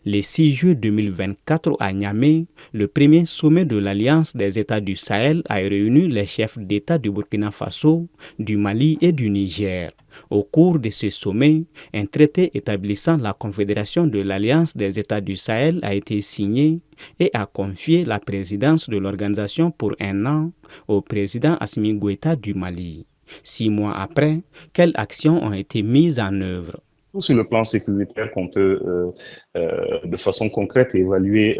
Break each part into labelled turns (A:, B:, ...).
A: Le 6 juillet 2024 à Niamey, le premier sommet de l'Alliance des États du Sahel a réuni les chefs d'État du Burkina Faso, du Mali et du Niger. Au cours de ce sommet, un traité établissant la Confédération de l'Alliance des États du Sahel a été signé et a confié la présidence de l'organisation pour un an au président Assimi Goïta du Mali. 6 mois après, quelles actions ont été mises en œuvre?
B: Sur le plan sécuritaire qu'on peut de façon concrète évaluer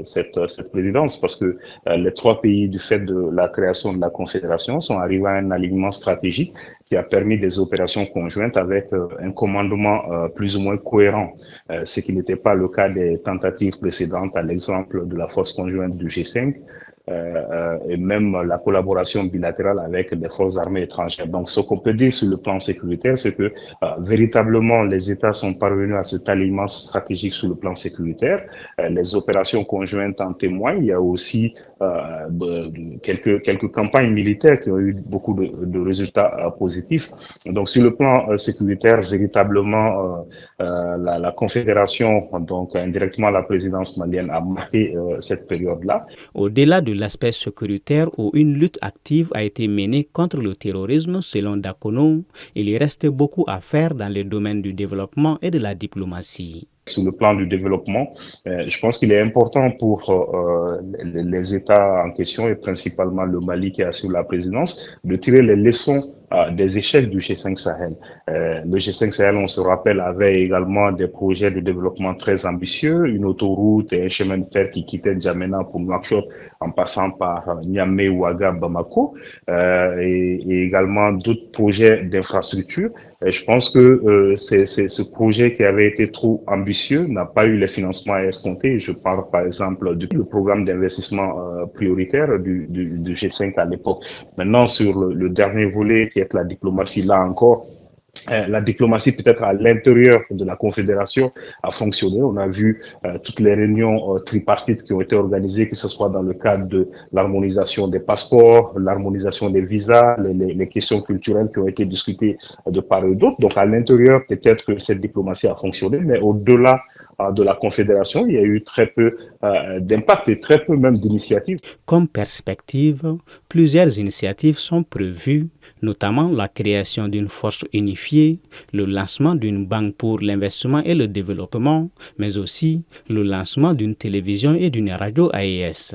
B: cette présidence parce que les trois pays, du fait de la création de la Confédération, sont arrivés à un alignement stratégique qui a permis des opérations conjointes avec un commandement plus ou moins cohérent, ce qui n'était pas le cas des tentatives précédentes, à l'exemple de la force conjointe du G5, et même la collaboration bilatérale avec des forces armées étrangères. Donc, ce qu'on peut dire sur le plan sécuritaire, c'est que véritablement, les États sont parvenus à cet alignement stratégique sur le plan sécuritaire. Les opérations conjointes en témoignent. Il y a aussi quelques campagnes militaires qui ont eu beaucoup de résultats positifs. Donc, sur le plan sécuritaire, véritablement, la Confédération, donc indirectement la présidence malienne, a marqué cette période-là.
A: Au-delà de l'aspect sécuritaire où une lutte active a été menée contre le terrorisme selon Dakono, il reste beaucoup à faire dans les domaines du développement et de la diplomatie.
B: Sur le plan du développement, je pense qu'il est important pour les États en question et principalement le Mali qui assure la présidence de tirer les leçons des échecs du G5 Sahel. Le G5 Sahel, on se rappelle, avait également des projets de développement très ambitieux, une autoroute et un chemin de fer qui quittait N'Djamena pour Nouakchott en passant par Niamey, Ouaga, Bamako, et également d'autres projets d'infrastructure. Et je pense que c'est ce projet qui avait été trop ambitieux n'a pas eu les financements escomptés. Je parle par exemple du programme d'investissement prioritaire du G5 à l'époque. Maintenant, sur le dernier volet qui est la diplomatie, là encore, la diplomatie peut-être à l'intérieur de la Confédération a fonctionné. On a vu toutes les réunions tripartites qui ont été organisées, que ce soit dans le cadre de l'harmonisation des passeports, l'harmonisation des visas, les questions culturelles qui ont été discutées de part et d'autre. Donc à l'intérieur, peut-être que cette diplomatie a fonctionné, mais au-delà de la Confédération, il y a eu très peu d'impact et très peu même d'initiatives.
A: Comme perspective, plusieurs initiatives sont prévues, notamment la création d'une force unifiée, le lancement d'une banque pour l'investissement et le développement, mais aussi le lancement d'une télévision et d'une radio AES.